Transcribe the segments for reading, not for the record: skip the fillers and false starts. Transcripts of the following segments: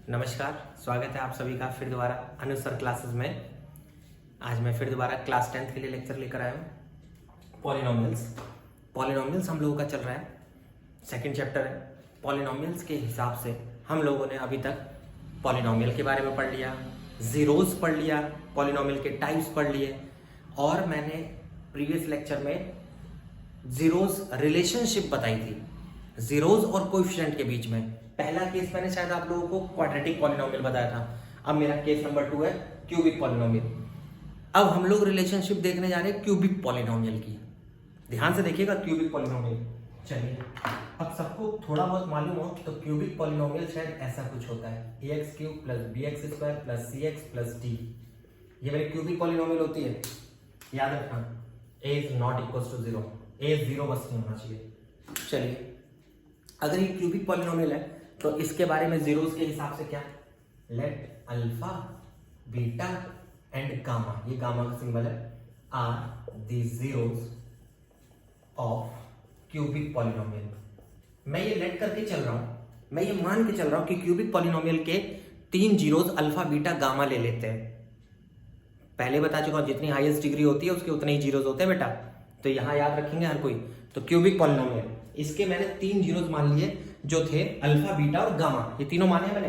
नमस्कार, स्वागत है आप सभी का फिर दोबारा अनुसर क्लासेस में। आज मैं फिर दोबारा क्लास 10th के लिए लेक्चर लेकर आया हूँ। पॉलिनोमियल्स हम लोगों का चल रहा है, सेकंड चैप्टर है। पॉलिनोमियल्स के हिसाब से हम लोगों ने अभी तक पॉलिनोमियल के बारे में पढ़ लिया, जीरोस पढ़ लिया, पॉलिनोमियल के टाइप्स पढ़ लिए, और मैंने प्रीवियस लेक्चर में जीरोस रिलेशनशिप बताई थी जीरोस और कोएफिशिएंट के बीच में। पहला केस मैंने शायद आप लोगों को क्वाड्रेटिक पॉलिनोमियल बताया था। अब मेरा केस नंबर 2 है क्यूबिक पॉलिनोमियल। अब हम लोग रिलेशनशिप देखने जा रहे हैं क्यूबिक पॉलिनोमियल की। ध्यान से देखिएगा, क्यूबिक पॉलिनोमियल। चलिए, अब सबको थोड़ा बहुत मालूम हो तो क्यूबिक पॉलिनोमियल शायद ऐसा कुछ होता है, ax³ + bx² + cx + d। ये मेरी क्यूबिक पॉलिनोमियल होती है। याद रखना, a is not equals to 0, a 0 बस नहीं होना चाहिए। चलिए, अगर ये क्यूबिक पॉलिनोमियल है तो इसके बारे में जीरोस के हिसाब से क्या, let alpha, beta and gamma, ये गामा का सिंबल है, are the zeros of cubic polynomial. मैं ये लेट करके चल रहा हूं, मैं ये मान के चल रहा हूं कि क्यूबिक पॉलिनोमियल के 3 जीरोस अल्फा, बीटा, गामा ले लेते हैं। पहले बता चुका हूं, जितनी हाईएस्ट डिग्री होती है उसके उतने ही जीरोस होते हैं बेटा, तो यहां याद रखेंगे हर कोई। तो क्यूबिक पॉलिनोमियल, इसके मैंने 3 जीरोस मान लिए जो थे अल्फा, बीटा और गामा, ये तीनों माने हैं मैंने।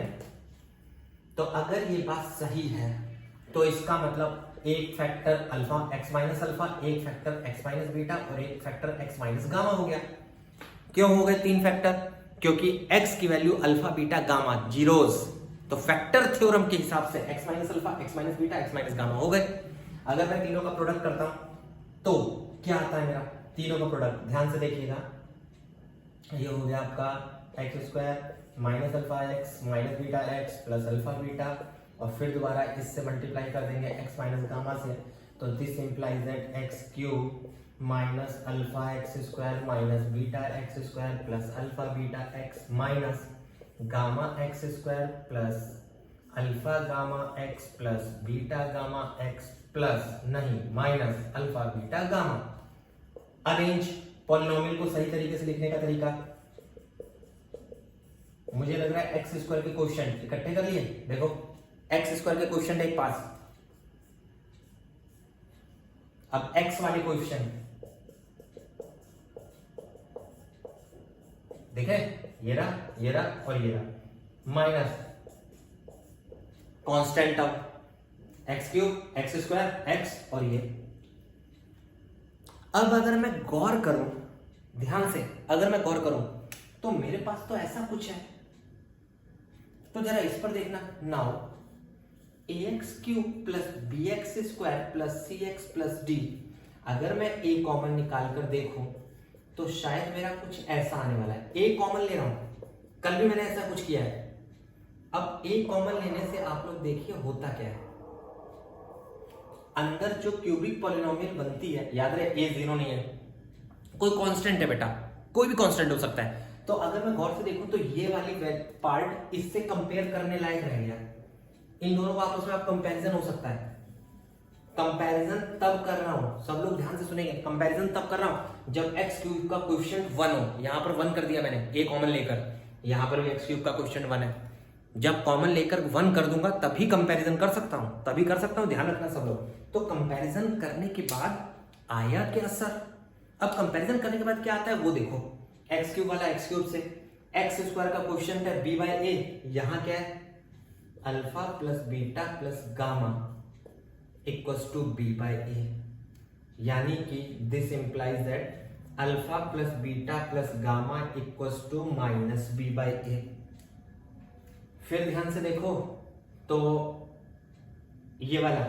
तो अगर ये बात सही है तो इसका मतलब एक factor alpha x minus alpha, एक फैक्टर x माइनस बीटा और एक फैक्टर x माइनस गामा हो गया। क्यों हो गए 3 फैक्टर? क्योंकि x की value alpha, beta, gamma zeros, तो फैक्टर थ्योरम के हिसाब से x minus alpha, x minus beta, x minus gamma हो गए। अगर मैं तीनों का प्रोडक्ट करता हूं तो क्या आता है मेरा तीनों का प्रोडक्ट? ध्यान से देखिएगा, ये हो गया आपका x² minus alpha x minus beta x plus alpha beta, और फिर दोबारा इससे मल्टीप्लाई कर देंगे x माइनस गामा से, तो this implies that x³ minus alpha x² minus beta x² plus alpha beta x minus gamma x² plus alpha gamma x plus beta gamma x प्लस नहीं minus alpha beta gamma. Arrange polynomial को सही तरीके से लिखने का तरीका, मुझे लग रहा है x² के कोएफिशिएंट इकट्ठे कर लिए। देखो, x² के कोएफिशिएंट एक पास, अब x वाले कोएफिशिएंट देखे, ये रहा और ये रहा, माइनस कांस्टेंट अब x³ x² x और ये। अब अगर मैं गौर करूं, ध्यान से अगर मैं गौर करूं तो मेरे पास तो ऐसा कुछ है, तो जरा इस पर देखना। Now ax³ + bx² + cx + d, अगर मैं a कॉमन निकाल कर देखूं तो शायद मेरा कुछ ऐसा आने वाला है। a कॉमन ले रहा हूं, कल भी मैंने ऐसा कुछ किया है। अब a कॉमन लेने से आप लोग देखिए होता क्या है, अंदर जो क्यूबिक पॉलिनोमियल बनती है, याद रहे a 0 नहीं है, कोई कांस्टेंट है बेटा, कोई भी कांस्टेंट हो सकता है। तो अगर मैं गौर से देखूं तो ये वाली पार्ट इससे कंपेयर करने लायक रह गया। इन दोनों का आपस में आप कंपैरिजन हो सकता है। कंपैरिजन तब कर रहा हूं, सब लोग ध्यान से सुनेंगे, कंपैरिजन तब कर रहा हूं जब x³ का कोएफिशिएंट 1 हो। यहां पर 1 कर दिया मैंने, a कॉमन लेकर, यहां पर भी x³ का कोएफिशिएंट 1 है। जब कॉमन लेकर 1 कर दूंगा तभी कंपैरिजन कर सकता हूं, तभी कर सकता हूं, ध्यान रखना सब लोग। तो कंपैरिजन करने के बाद आया क्या असर? अब कंपैरिजन करने के बाद क्या आता है वो देखो, x³ वाला x³ से, x² का कोएफिशिएंट है b/a, यहां क्या है alpha plus beta plus gamma equals to b/a, यानी कि this implies that alpha plus beta plus gamma equals to minus b/a। फिर ध्यान से देखो तो ये वाला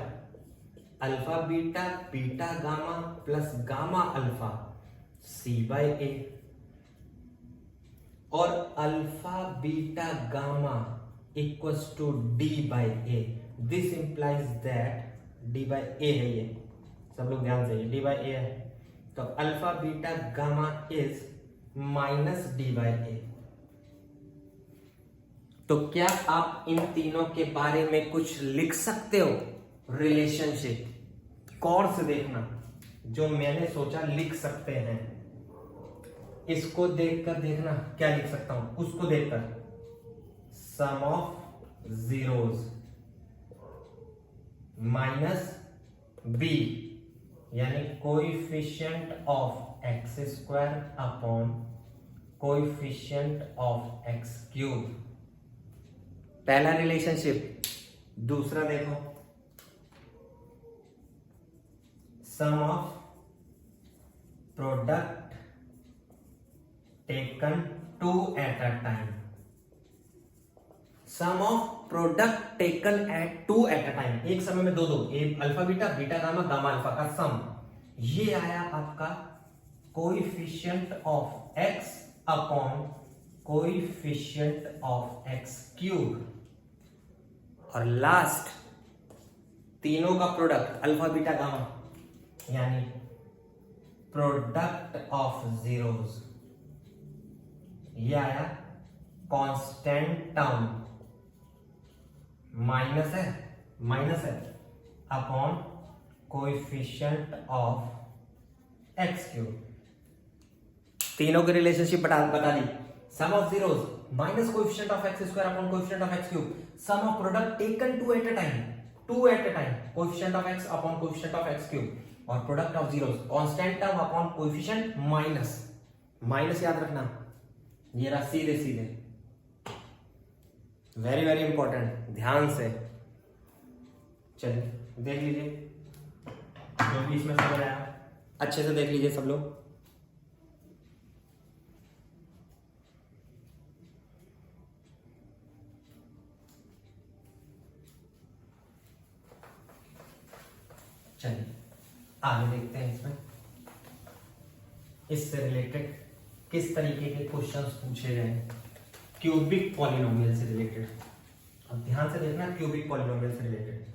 alpha beta, beta gamma plus gamma alpha c/a, और alpha beta gamma equals to d/a। This implies that d/a है, ये सब लोग ध्यान से, d/a है, तो alpha beta gamma is minus d/a। तो क्या आप इन तीनों के बारे में कुछ लिख सकते हो? रिलेशनशिप गौर से देखना, जो मैंने सोचा लिख सकते हैं, इसको देखकर देखना क्या लिख सकता हूं, उसको देखकर sum of zeros minus B यानी coefficient of x square upon coefficient of x cube. पहला रिलेशनशिप। दूसरा देखो, sum of product taken two at a time. Sum of product taken at two at a time, एक समय में दो दो, एक alpha beta, beta gamma, gamma alpha का सम। ये आया आपका coefficient of x upon coefficient of x cube. और लास्ट तीनों का प्रोडक्ट अल्फा बीटा गामा यानी प्रोडक्ट ऑफ जीरोज। ये आया कांस्टेंट टर्म माइनस है upon coefficient of x cube. तीनों की रिलेशनशिप बता दी। Sum of zeros minus coefficient of x square upon coefficient of x cube. Sum of product taken two at a time coefficient of x upon coefficient of x cube. और product of zeros constant term upon coefficient minus याद रखना, ये रहा सीधे सीधे। Very very important, ध्यान से चलिए देख लीजिए जो भी इसमें समझ आया अच्छे से देख लीजिए सब लोग। चलिए आगे देखते हैं इसमें इससे रिलेटेड किस तरीके के क्वेश्चंस पूछे गए क्यूबिक पॉलिनोमियल से रिलेटेड। अब ध्यान से देखना क्यूबिक पॉलिनोमियल से रिलेटेड।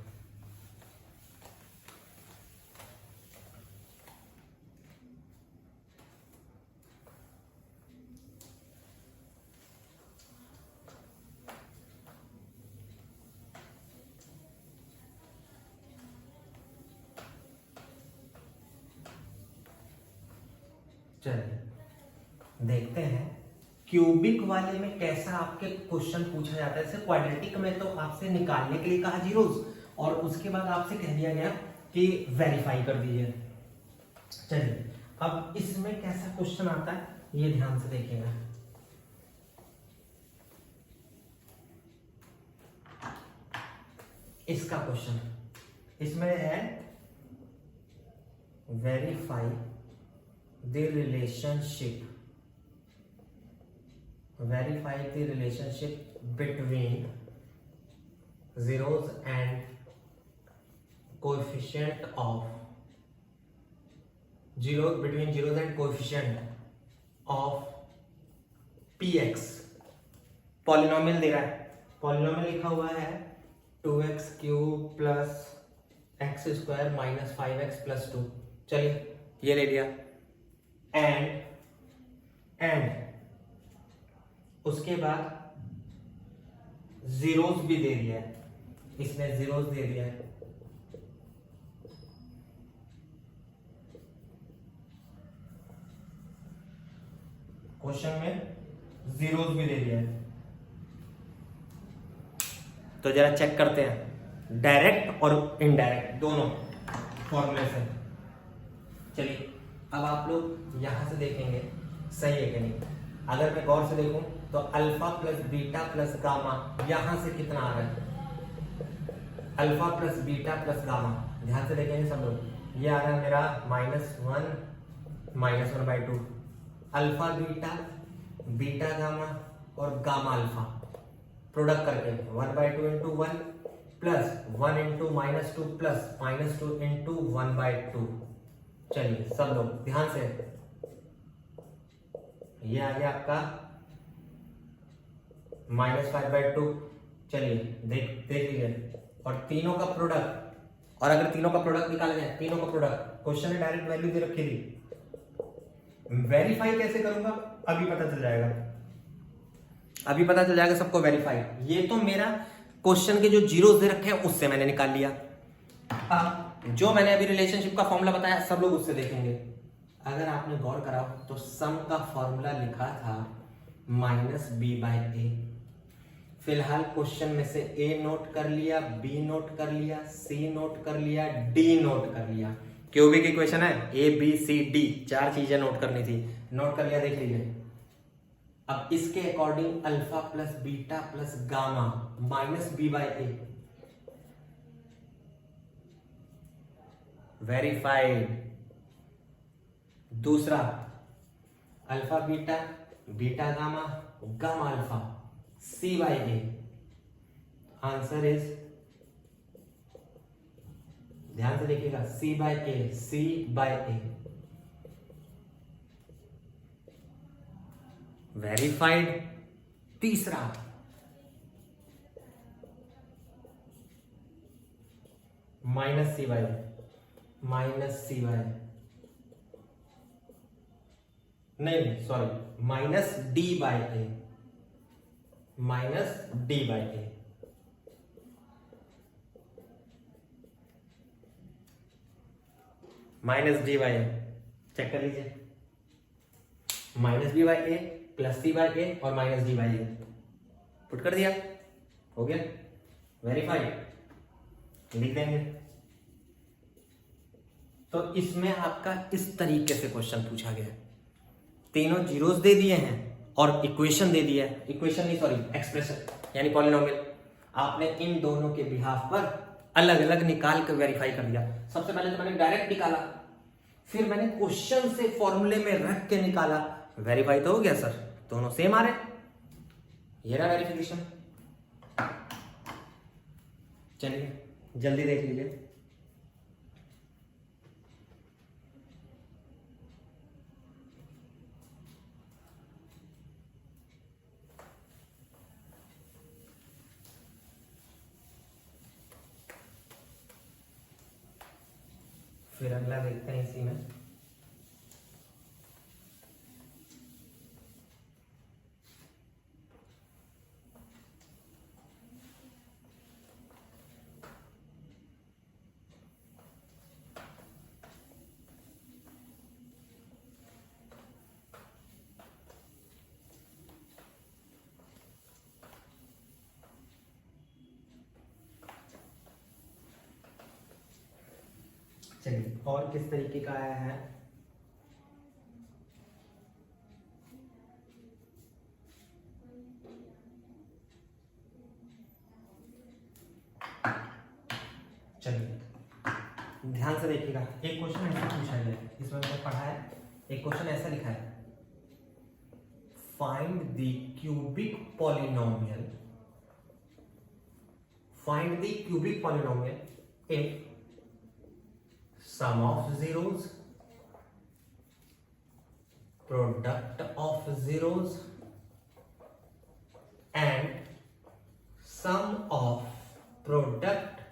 चलिए देखते हैं क्यूबिक वाले में कैसा आपके क्वेश्चन पूछा जाता है। जैसे क्वाड्रेटिक में तो आपसे निकालने के लिए कहा जीरोस और उसके बाद आपसे कह दिया गया कि वेरीफाई कर दीजिए। चलिए अब इसमें कैसा क्वेश्चन आता है ये ध्यान से देखिएगा। इसका क्वेश्चन इसमें है verify the relationship between zeros and coefficient of between zeros and coefficient of px। Polynomial दे रहा है, पॉलिनोमियल लिखा हुआ है 2x cube plus x square minus 5x plus 2। चलिए ये ले लिया एंड उसके बाद जीरोस भी दे दिया है, इसने जीरोस दे दिया है। क्वेश्चन में जीरोस भी दे दिया है। तो जरा चेक करते हैं डायरेक्ट और इनडायरेक्ट दोनों फॉर्मूले से। चलिए अब आप लोग यहां से देखेंगे सही है कि नहीं। अगर मैं गौर से देखूं तो alpha plus beta plus gamma यहां से कितना आ रहा है, alpha plus beta plus gamma. ध्यान से देखेंगे सब लोग, ये आ रहा है मेरा -1/2 अल्फा बीटा बीटा गामा और गामा अल्फा प्रोडक्ट करके 1/2 into 1 plus 1 into -2 plus -2 into 1/2। चलिए सब लोग ध्यान से, ये आ गया आपका -5/2। चलिए देख लीजिए और तीनों का प्रोडक्ट। और अगर तीनों का प्रोडक्ट निकाला जाए, तीनों का प्रोडक्ट, क्वेश्चन में डायरेक्ट वैल्यू दे रखी थी। वेरीफाई कैसे करूंगा अभी पता चल जाएगा, अभी पता चल जाएगा सबको वेरीफाई। ये तो मेरा क्वेश्चन के जो जीरोस दे रखे हैं उससे मैंने निकाल लिया। जो मैंने अभी रिलेशनशिप का फॉर्मूला बताया सब लोग उससे देखेंगे। अगर आपने गौर करा तो सम का फॉर्मूला लिखा था -b/a, फिलहाल क्वेश्चन में से ए नोट कर लिया, बी नोट कर लिया, सी नोट कर लिया, डी नोट कर लिया। क्यूबिक इक्वेशन है, ए बी सी डी, 4 चीजें नोट करनी थी, नोट कर लिया, देख लीजिए। अब इसके according alpha plus beta plus gamma minus b by a, verified. दूसरा alpha beta, beta gamma, gamma alpha, c by a. Answer is, ध्यान से देखिएगा, c by a, c by a, verified. तीसरा minus c by, minus c by, नहीं sorry, minus d by a, minus d by a. Minus d by a check कर लीजिए, minus b by a plus c by a और minus d by A put कर दिया, हो गया, verified. लिख देंगे। तो इसमें आपका इस तरीके से क्वेश्चन पूछा गया, तीनों जीरोस दे दिए हैं और इक्वेशन दे दिया है, इक्वेशन नहीं सॉरी एक्सप्रेशन यानी पॉलिनोमियल। आपने इन दोनों के बिहाफ पर अलग अलग निकाल कर वेरीफाई कर दिया। सबसे पहले तो मैंने डायरेक्ट निकाला, फिर मैंने क्वेश्चन से फॉर्मूले में रख के निकाला, वेरीफाई तो हो गया सर, दोनों सेम आ रहे। ये रहा वेरिफिकेशन। चलिए जल्दी देख लीजिए। फिर अगला देखते हैं इसी में। चलिए और किस तरीके का आया है, चलिए ध्यान से देखिएगा। एक क्वेश्चन ऐसा पूछा गया है, इसमें मैंने पढ़ा है, एक क्वेश्चन ऐसा लिखा है, find the cubic polynomial, find the cubic polynomial if sum of zeros, product of zeros and sum of product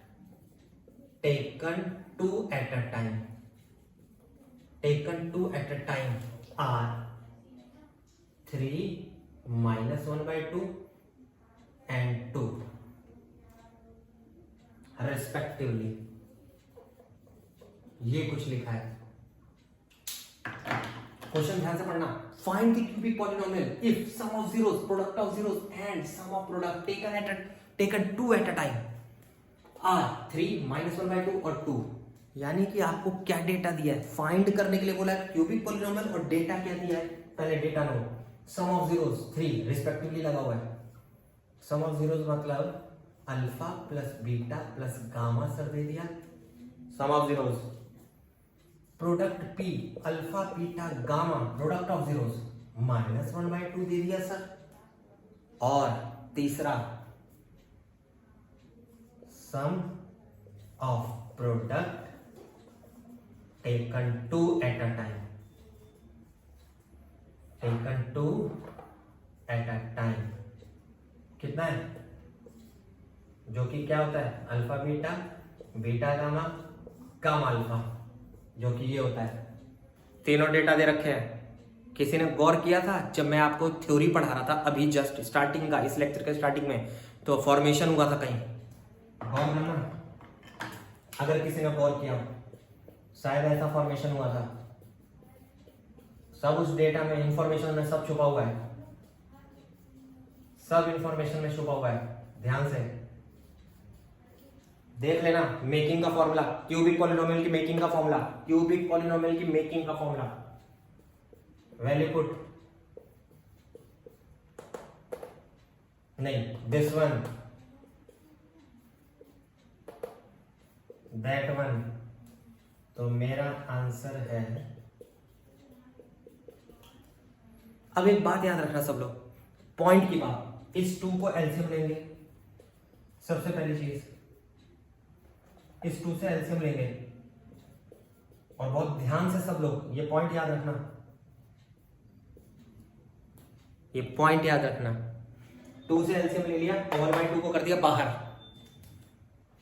taken two at a time, taken two at a time are 3 minus 1 by 2 and 2 respectively। ये कुछ लिखा है, question ध्यान से पढ़ना। Find the cubic polynomial if sum of zeros, product of zeros and sum of product taken two at a time are 3 minus 1 by 2 और 2। यानी कि आपको क्या डेटा दिया है, फाइंड करने के लिए बोला है क्यूबिक पॉलिनोमियल और डेटा क्या दिया है, पहले डेटा लो। सम ऑफ जीरोस 3 रिस्पेक्टिवली लगा हुआ है, सम ऑफ जीरोस मतलब alpha plus beta plus gamma sir दे दिया, sum of zeros. Product p alpha beta gamma product of zeros minus 1 by 2 दे दिया सर। और तीसरा sum of product taken two at a time, taken two at a time कितना है, जो कि क्या होता है alpha beta, beta gamma, gamma alpha, जो कि ये होता है। तीनों डेटा दे रखे हैं। किसी ने गौर किया था जब मैं आपको थ्योरी पढ़ा रहा था अभी जस्ट स्टार्टिंग का, इस लेक्चर के स्टार्टिंग में, तो फॉर्मेशन हुआ था कहीं, गौर करना अगर किसी ने गौर किया, शायद ऐसा फॉर्मेशन हुआ था। सब उस डेटा में, इंफॉर्मेशन में सब छुपा हुआ है, सब इंफॉर्मेशन में छुपा हुआ है, ध्यान से देख लेना। मेकिंग का फॉर्मूला, क्यूबिक पॉलिनोमियल की मेकिंग का फॉर्मूला, क्यूबिक पॉलिनोमियल की मेकिंग का फॉर्मूला, वैल्यू पुट नहीं, दिस वन, दैट वन। तो मेरा आंसर है, अब एक बात याद रखना सब लोग, पॉइंट की बात, इस 2 को एलसीएम लेंगे, सबसे पहली चीज इस 2 से एलसीएम लेंगे, और बहुत ध्यान से सब लोग ये पॉइंट याद रखना, ये पॉइंट याद रखना। 2 से एलसीएम ले लिया और 1/2 को कर दिया बाहर।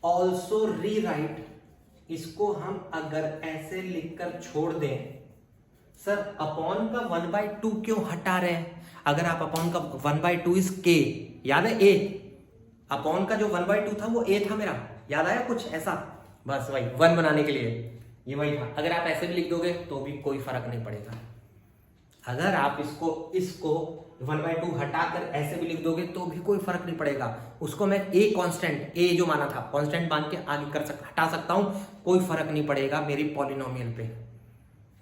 ऑल्सो रीराइट, इसको हम अगर ऐसे लिखकर छोड़ दें, सर अपॉन का 1/2 क्यों हटा रहे हैं? अगर आप अपॉन का 1/2 इज के, याद है ए, अपॉन का जो 1/2 था वो ए था मेरा, याद आया कुछ ऐसा, बस वही 1 बनाने के लिए ये वही था। अगर आप ऐसे भी लिख दोगे तो भी कोई फर्क नहीं पड़ेगा। अगर आप इसको 1/2 हटाकर ऐसे भी लिख दोगे तो भी कोई फर्क नहीं पड़ेगा। उसको मैं ए कांस्टेंट, ए जो माना था कांस्टेंट मान के आगे हटा सकता हूं, कोई फर्क नहीं पड़ेगा मेरी पॉलिनोमियल पे।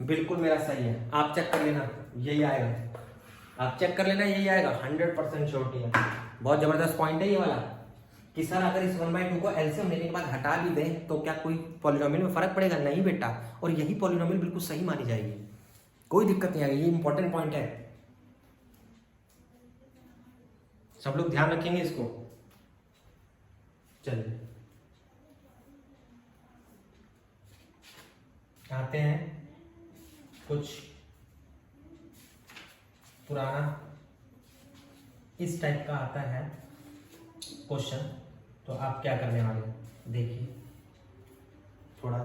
बिल्कुल मेरा सही है, आप चेक कर लेना यही आएगा, आप चेक कर लेना यही आएगा, 100% श्योरिटी है। बहुत जबरदस्त पॉइंट है ये वाला कि सर अगर इस 1/2 को एलसीएम लेने के बाद हटा भी दें तो क्या कोई पॉलिनोमियल में फर्क पड़ेगा? नहीं बेटा, और यही पॉलिनोमियल बिल्कुल सही मानी जाएगी, कोई दिक्कत नहीं आएगी। ये इंपॉर्टेंट पॉइंट है, सब लोग ध्यान रखेंगे इसको। चलिए आते हैं कुछ पुराना, इस टाइप का आता है क्वेश्चन, तो आप क्या करने वाले हैं देखिए, थोड़ा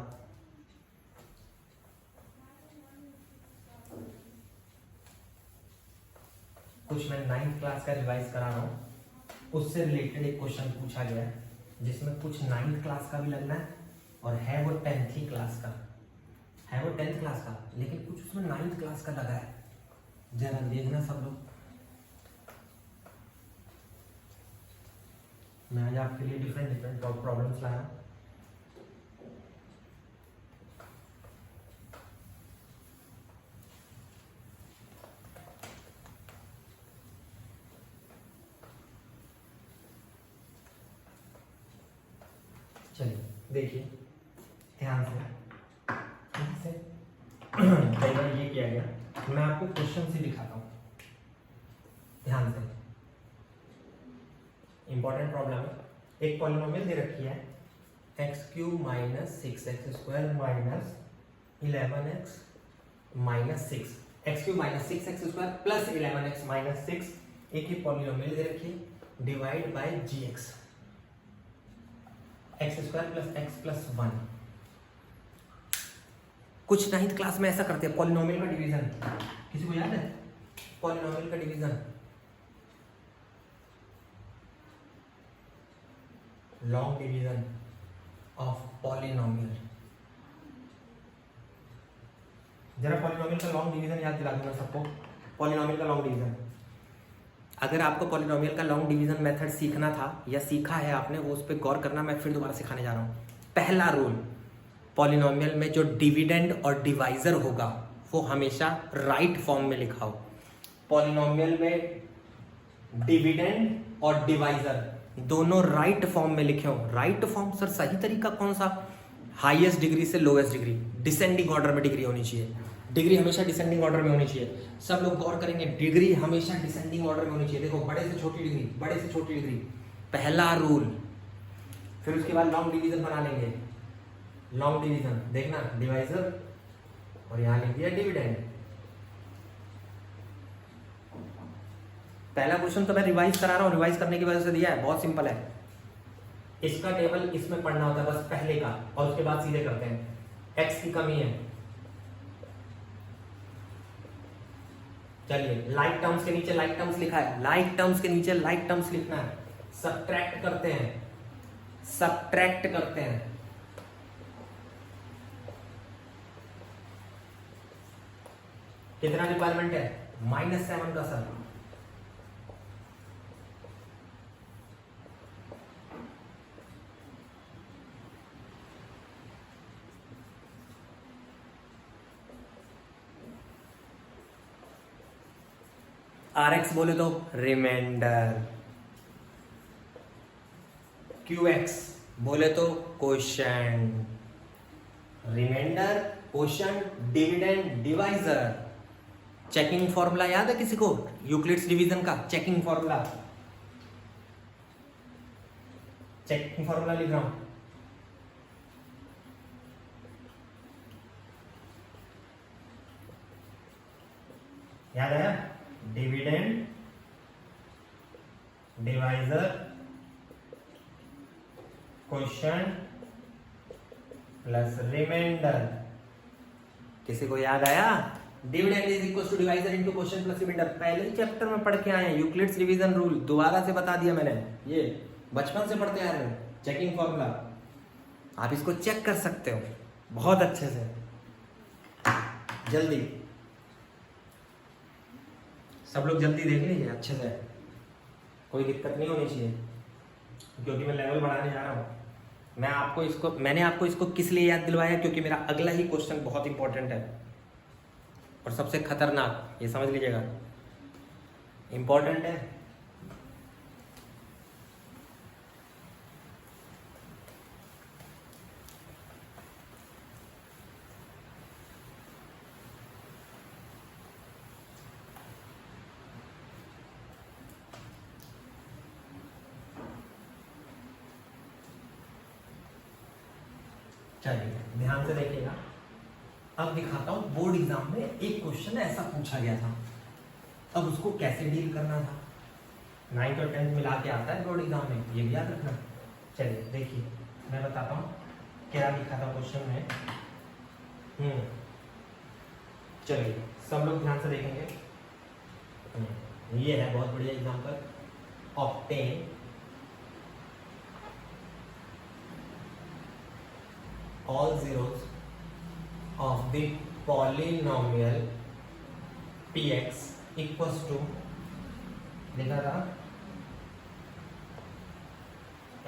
कुछ मैं 9th क्लास का रिवाइज करा रहा हूँ, उससे रिलेटेड एक क्वेश्चन पूछा गया है जिसमें कुछ 9th क्लास का भी लगना है और है वो 10th क्लास का, है वो 10th क्लास का, लेकिन कुछ उसमें 9th क्लास का लगा है। जरा देखना सब लोग, मैं आज आपके लिए डिफरेंट प्रॉब्लम्स लाया। चलिए देखिए ध्यान से, कई बार ये किया गया, मैं आपको क्वेश्चन से दिखाता हूँ, ध्यान से, इंपॉर्टेंट प्रॉब्लम है। एक पॉलिनोमियल दे रखी है x³ - 6x² - 11x - 6, x³ - 6x² + 11x - 6, एक ही पॉलिनोमियल दे रखी है, divide by gx, x² + x + 1। कुछ 9th क्लास में ऐसा करते हैं, पॉलिनोमियल का डिवीजन, किसी को याद है पॉलिनोमियल का division? Long division of polynomial, जरा पॉलिनोमियल का लॉन्ग डिवीजन याद दिला दूंगा सबको। पॉलिनोमियल का लॉन्ग डिवीजन, अगर आपको पॉलिनोमियल का लॉन्ग डिवीजन मेथड सीखना था या सीखा है आपने, वो उस पर गौर करना, मैं फिर दोबारा सिखाने जा रहा हूँ। पहला रूल, पॉलिनोमियल में जो डिविडेंड और डिवाइजर होगा वो हमेशा राइट फॉर्म में लिखा हो। पॉलिनोमियल में डिविडेंड और डिवाइजर दोनों राइट फॉर्म में लिखे हो। राइट फॉर्म सर सही तरीका कौन सा? हाईएस्ट डिग्री से लोएस्ट डिग्री, डिसेंडिंग ऑर्डर में डिग्री होनी चाहिए, डिग्री हमेशा डिसेंडिंग ऑर्डर में होनी चाहिए। सब लोग गौर करेंगे, डिग्री हमेशा डिसेंडिंग ऑर्डर में होनी चाहिए। देखो, बड़े से छोटी डिग्री, बड़े से छोटी डिग्री, पहला रूल। फिर उसके बाद लॉन्ग डिवीजन बना लेंगे, लॉन्ग डिवीजन देखना, डिवाइजर और यहां लिख दिया डिविडेंड। पहला क्वेश्चन तो मैं रिवाइज करा रहा हूं, रिवाइज करने की वजह से दिया है, बहुत सिंपल है। इसका टेबल इसमें पढ़ना होता है बस पहले का, और उसके बाद सीधे करते हैं। एक्स की कमी है, चलिए लाइक टर्म्स के नीचे लाइक टर्म्स लिखा है, लाइक टर्म्स के नीचे लाइक टर्म्स लिखना है। सबट्रैक्ट करते हैं, सबट्रैक्ट करते हैं। कितना रिक्वायरमेंट है? -7 का सर, RX बोले तो रिमाइंडर, QX बोले तो quotient, remainder, quotient, dividend, divisor. Checking formula याद है किसी को? यूक्लिड्स डिवीजन का चेकिंग फॉर्मूला, चेकिंग फॉर्मूला लिख रहा हूं। याद आया? Dividend, divisor, quotient plus remainder. किसी को याद आया? Dividend is equal to divisor into quotient plus remainder. पहले ही चैप्टर में पढ़ के आए हैं, यूक्लिड्स डिवीजन रूल दोबारा से बता दिया मैंने, ये बचपन से पढ़ते आ रहे हैं। चेकिंग फॉर्मूला आप इसको चेक कर सकते हो बहुत अच्छे से, जल्दी सब लोग जल्दी देख लीजिए अच्छे से, कोई दिक्कत नहीं होनी चाहिए क्योंकि मैं लेवल बढ़ाने जा रहा हूँ। मैंने आपको इसको किस लिए याद दिलवाया? क्योंकि मेरा अगला ही क्वेश्चन बहुत इंपॉर्टेंट है और सबसे खतरनाक, ये समझ लीजिएगा, इंपॉर्टेंट है। चलिए ध्यान से देखिएगा, अब दिखाता हूं बोर्ड एग्जाम में एक क्वेश्चन ऐसा पूछा गया था, अब उसको कैसे डील करना था। 9th और 10th मिला के आता है बोर्ड एग्जाम में, ये भी याद रखना। चलिए देखिए मैं बताता हूँ क्या लिखा था क्वेश्चन में। चलिए सब लोग ध्यान से देखेंगे। ये है बहुत बढ़िया example, obtain all zeros of the polynomial px equals to, लिखा था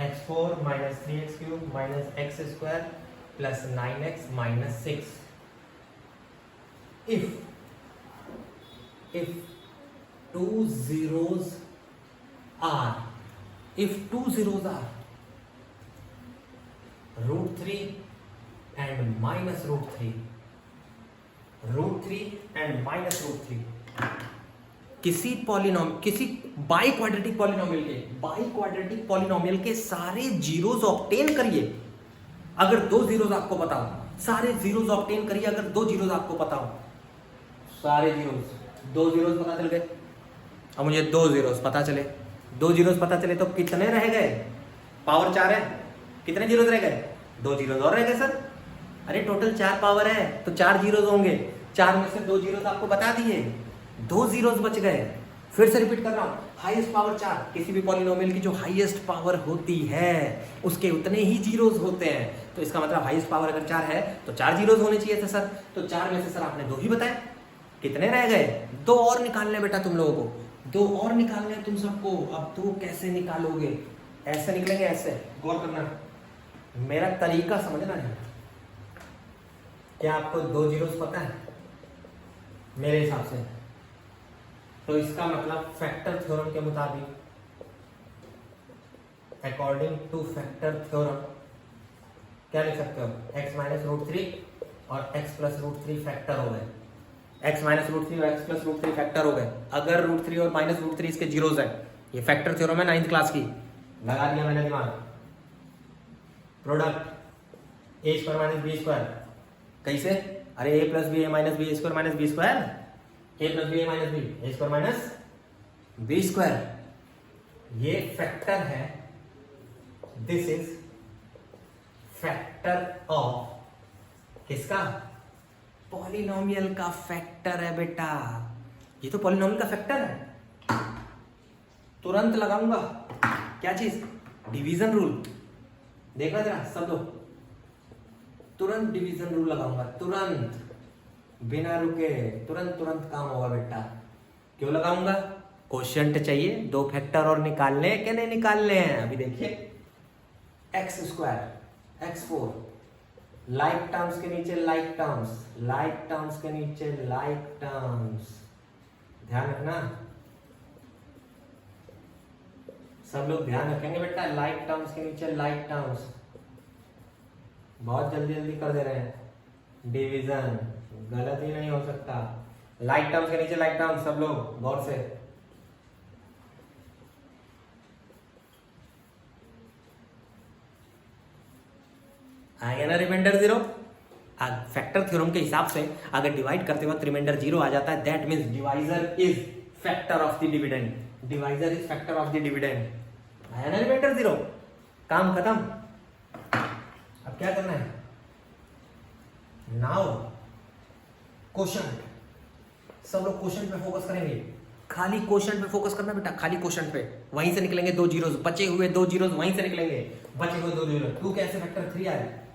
x4 minus 3x cube minus x square plus 9x minus 6 if two zeros are root 3 and minus root 3 and minus root 3 किसी by quadratic polynomial के सारे zeros obtain करिए अगर दो zeros आपको पता हो, सारे जीरोस ऑब्टेन करिए अगर दो जीरोस आपको पता हो, सारे जीरोस, दो जीरोस पता चल गए। अब मुझे दो जीरोस पता चले, तो कितने रह गए? पावर 4 है, कितने जीरोस रह गए? दो जीरोस और रह गए सर। अरे टोटल 4 पावर है तो 4 जीरोस होंगे, 4 में से 2 जीरोस आपको बता दिए, 2 जीरोस बच गए। फिर से रिपीट कर रहा हूं, हाईएस्ट पावर 4, किसी भी पॉलिनोमियल की जो हाईएस्ट पावर होती है उसके उतने ही जीरोस होते हैं, तो इसका मतलब हाईएस्ट पावर अगर 4 है तो 4 जीरोस होने चाहिए थे सर। तो 4 में से सर आपने 2 ही बताए, कितने रह गए? 2 और निकालने बेटा तुम लोगों को, 2 और निकालने तुम सबको। अब 2 कैसे निकालोगे? ऐसे निकलेंगे, ऐसे। गौर करना, मेरा तरीका समझना है। क्या आपको 2 जीरोस पता है? मेरे हिसाब से तो इसका मतलब फैक्टर थ्योरम के मुताबिक, अकॉर्डिंग टू फैक्टर थ्योरम क्या लिख सकते हो? x माइनस रूट 3 और x प्लस रूट 3 फैक्टर हो गए। x माइनस रूट 3 और x प्लस रूट 3 फैक्टर हो गए अगर रूट 3 और माइनस रूट 3 इसके जीरोस है। ये फैक्टर थ्योरम है 9th क्लास की, लगा दिया मैंने दिमाग। Product a square minus B square कैसे? अरे a plus B A minus B square minus B square, a plus B A minus B A square minus B square, ये factor है। दिस इज फैक्टर ऑफ किसका? Polynomial का factor है बेटा, ये तो पॉलिनोमियल का फैक्टर है। तुरंत लगाऊंगा क्या चीज? Division rule. देखना जरा सब लोग, तुरंत डिवीजन रूल लगाऊंगा, तुरंत, बिना रुके, तुरंत काम होगा बेटा। क्यों लगाऊंगा? क्वोशिएंट चाहिए, 2 फैक्टर और निकालने के नहीं निकालने हैं। अभी देखिए x square, x4, like terms के नीचे लाइक टर्म्स, लाइक टर्म्स के नीचे लाइक टर्म्स, ध्यान रखना। सब लोग ध्यान रखेंगे बेटा, लाइक टर्म्स के नीचे लाइक टर्म्स। बहुत जल्दी जल्दी कर दे रहे हैं। डिवीजन गलत ही नहीं हो सकता। लाइक टर्म्स के नीचे लाइक टर्म्स, सब लोग गौर से। आएगा ना रिमाइंडर 0। फैक्टर थ्योरम के हिसाब से अगर डिवाइड करते वक्त रिमाइंडर 0 आ जाता है, that means divisor is factor of the dividend. Divisor is factor of the dividend. आया ना रिमाइंडर 0, काम खत्म। अब क्या करना है? नाउ क्वेश्चन, सब लोग क्वेश्चन पे फोकस करेंगे। खाली क्वेश्चन पे फोकस करना बेटा, खाली क्वेश्चन पे। वहीं से निकलेंगे 2 जीरोस, बचे हुए 2 जीरोस वहीं से निकलेंगे, बचे हुए 2 जीरो। 2 कैसे फैक्टर 3 आए?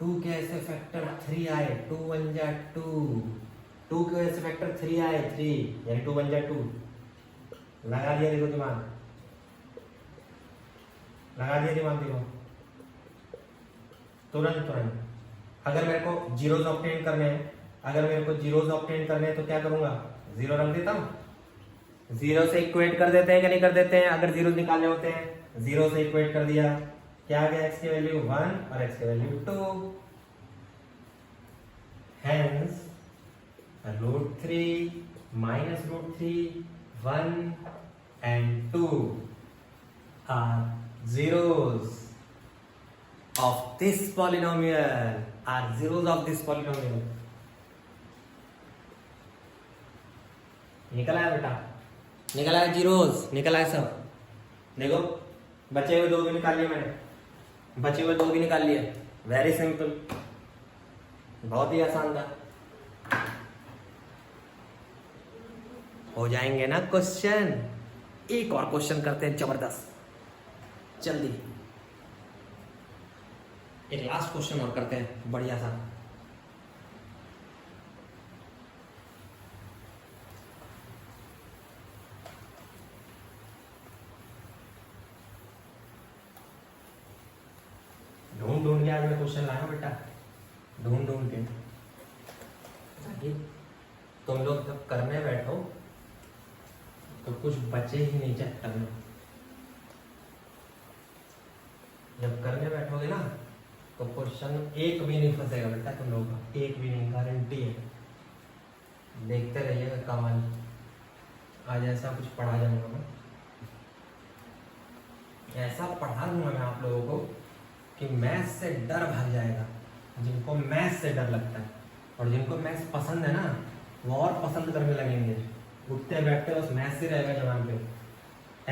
2 कैसे फैक्टर 3 आए? 2 1 जा 2। 2 कैसे फैक्टर 3 आए? 3, यानी 2 1 जा 2। लगा दिया देखो दिमाग, लगा दिया दिमाग देखो, तुरंत तुरंत। अगर मेरे को जीरोस ऑब्टेन करने हैं, अगर मेरे को जीरोस ऑब्टेन करने हैं तो क्या करूंगा? 0 रख देता हूं। 0 से इक्वेट कर देते हैं कि नहीं कर देते हैं? अगर जीरोस निकालने होते हैं, 0 से इक्वेट कर दिया, क्या आ गया? x की वैल्यू 1 और x की value 2। Hence √3 minus √3, 1 and 2 are zeros of this polynomial, are zeros of this polynomial। निकल आया बेटा, निकल आया जीरोस, निकल आया सब। देखो बचे हुए 2 भी निकाल लिए मैंने, बचे हुए 2 भी निकाल लिए। वेरी सिंपल, बहुत ही आसान था। हो जाएंगे ना क्वेश्चन? एक और क्वेश्चन करते हैं जबरदस्त, जल्दी। एक लास्ट क्वेश्चन और करते हैं बढ़िया सा। ढूंढ ढूंढ के आज मैं क्वेश्चन लाया बेटा, ढूंढ ढूंढ के। ताकि तुम लोग जब करने बैठो तो कुछ बचे ही नहीं चैप्टर में। जब करने बैठोगे ना तो क्वेश्चन एक भी नहीं फंसेगा बेटा तुम लोगों का, एक भी नहीं, गारंटी है। देखते रहिएगा कमाल। आज ऐसा कुछ पढ़ा जाऊंगा मैं, ऐसा पढ़ा दूंगा मैं आप लोगों को कि मैथ्स से डर भाग जाएगा। जिनको मैथ्स से डर लगता है और जिनको मैथ्स पसंद है ना, वो और पसंद करने लगेंगे। उठते बैठते बस मैथ्स ही रहेगा जवान पे,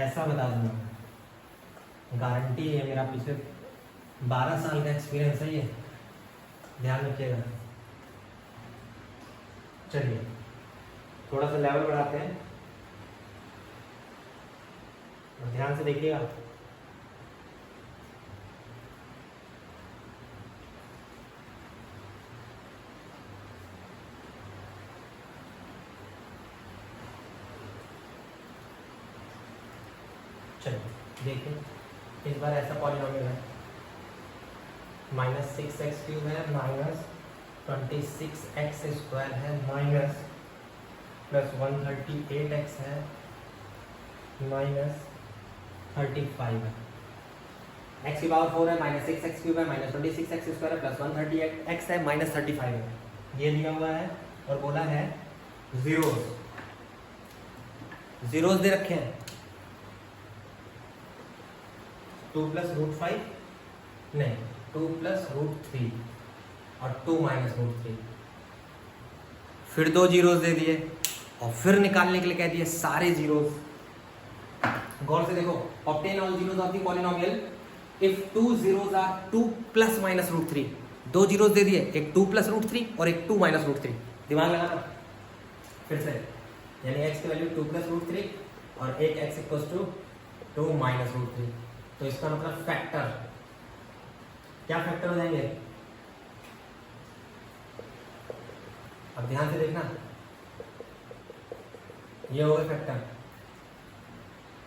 ऐसा बता दूंगा। गारंटी है, मेरा पिछले 12 साल का एक्सपीरियंस है ये, ध्यान रखिएगा। चलिए थोड़ा सा लेवल बढ़ाते हैं और ध्यान से देखिएगा। चलिए देखिए, इस बार ऐसा पॉलिनोमियल है, -6x³ है, -26x² है, +138x है, -35 है। x की पावर 4 है, -6x³ है, -26x² है, +138x है, -35 है। ये दिया हुआ है और बोला है जीरोस, जीरोस दे रखे हैं। 2 + √5 नहीं, 2 + √3 और 2 - √3। फिर 2 जीरोस दे दिए और फिर निकालने के लिए कह दिए सारे जीरोस। गौर से देखो, obtain all zeros of the polynomial if 2 zeros are 2 ± √3। 2 जीरोस दे दिए, एक 2 + √3 और एक 2 - √3। दिमाग लगाना फिर से, यानी x की वैल्यू 2 + √3 और एक x = 2 - √3। तो इसका मतलब फैक्टर, क्या फैक्टर हो जाएंगे? अब ध्यान से देखना, ये हो गए फैक्टर,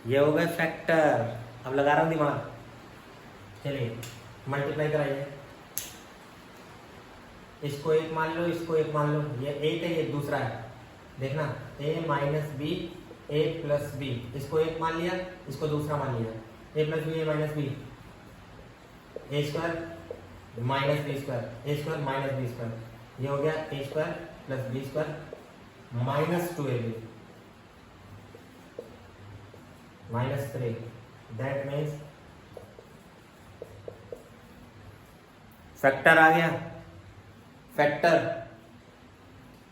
ये हो गए फैक्टर। अब लगा रहा हूं दिमाग, चलिए मल्टीप्लाई कराइए। इसको 1 मान लो, इसको 1 मान लो। ये 1 है, ये दूसरा है। देखना a - b a plus b, इसको एक मान लिया, इसको दूसरा मान लिया, a plus B A minus B, A square minus B square, a square minus B square, ये हो गया a square plus b square minus 2ab minus 3, that means factor आ गया। फैक्टर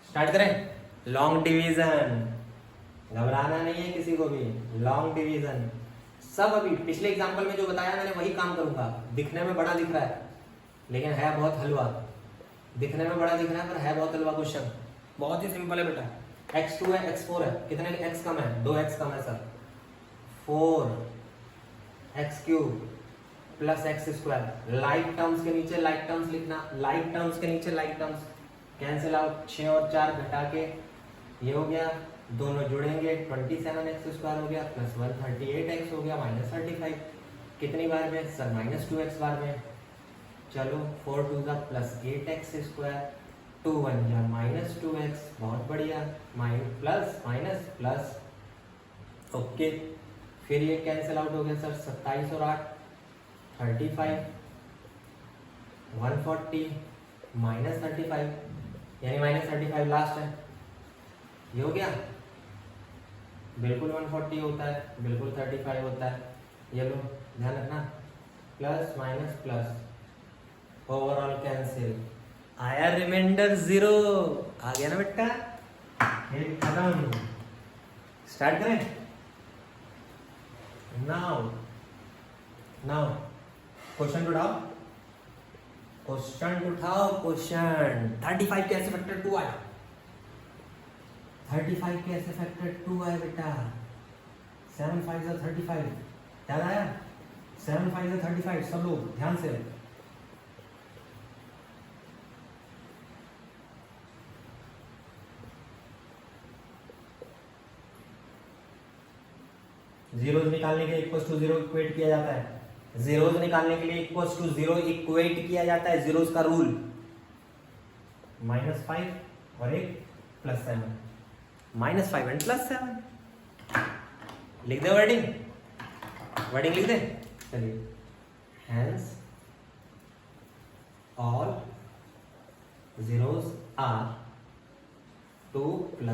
स्टार्ट करें। लॉन्ग डिवीजन, घबराना नहीं है किसी को भी, लॉन्ग डिवीजन सब अभी पिछले एग्जांपल में जो बताया मैंने वही काम करूंगा। दिखने में बड़ा दिख रहा है लेकिन है बहुत हलवा, दिखने में बड़ा दिख रहा है पर है बहुत हलवा क्वेश्चन। बहुत ही सिंपल है बेटा। x2 है x4 है, कितने x कम है, 2x कम है sir, 4x³ plus x square, like terms के नीचे लाइक टर्म्स लिखना, लाइक टर्म्स के नीचे लाइक टर्म्स कैंसिल आउट, 6 और 4 घटा के ये हो गया, दोनों जुड़ेंगे 27x² हो गया प्लस 138x हो गया माइनस 35। कितनी बार में सर, माइनस 2x बार में। चलो 4 2 प्लस 8x², 2 1 जा माइनस 2x, बहुत बढ़िया, minus plus minus plus, okay. फिर ये कैंसिल आउट हो गया सर, 27 और 8 35, 140 माइनस 35, यानी माइनस 35 लास्ट है, ये हो गया। बिल्कुल 140 होता है, बिल्कुल 35 होता है, ये लो ध्यान रखना, plus minus plus, overall cancel, आया रिमाइंडर 0, आ गया ना बेटा, खत्म। स्टार्ट करें। नाउ क्वेश्चन उठाओ, क्वेश्चन 35 कैसे फैक्टर 2 आया, 35 कैसे फैक्टर 2 आया बेटा, 7 5 से 35, याद आया, 7 5 से 35, सब लोग ध्यान से। जीरोज निकालने के लिए इक्वल टू 0 इक्वेट किया जाता है, जीरोज निकालने के लिए इक्वल टू 0 इक्वेट किया जाता है, जीरोज का रूल, -5 और एक +7, -5 एंड +7, लिख दे वर्डिंग लिख दे, चलिए। Hence all zeros are 2 ±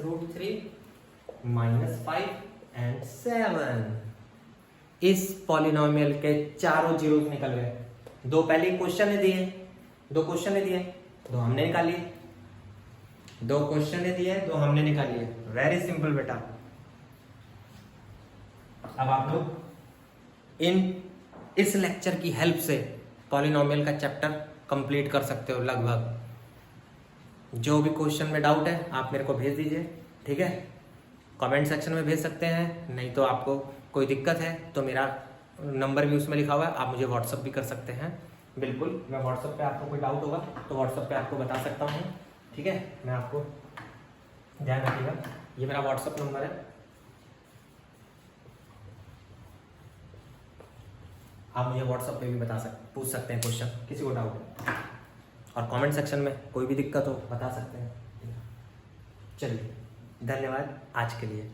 √3 -5 and 7। इस पॉलिनोमियल के चारों जीरोस निकल गए। दो पहले क्वेश्चन ने दिए, दो हमने निकाल लिए, दो क्वेश्चन ने दिए, दो हमने निकाल लिए। वेरी सिंपल बेटा। अब आप लोग इस लेक्चर की हेल्प से पॉलिनोमियल का चैप्टर कंप्लीट कर सकते हो लगभग। जो भी क्वेश्चन में डाउट है आप मेरे को भेज दीजिए, ठीक है, कमेंट सेक्शन में भेज सकते हैं। नहीं तो आपको कोई दिक्कत है तो मेरा नंबर भी उसमें लिखा हुआ है, आप मुझे व्हाट्सअप भी कर सकते हैं। बिल्कुल, मैं व्हाट्सअप पे आपको कोई डाउट होगा तो व्हाट्सअप पे आपको बता सकता हूँ, ठीक है। मैं आपको, ध्यान रखिएगा, ये मेरा व्हाट्सअप नंबर है, आप मुझे व्हाट्सअप पे भी पूछ सकते हैं क्वेश्चन, किसी को डाउट है, और कमेंट सेक्शन में कोई भी दिक्कत हो बता सकते हैं। चलिए, धन्यवाद आज के लिए।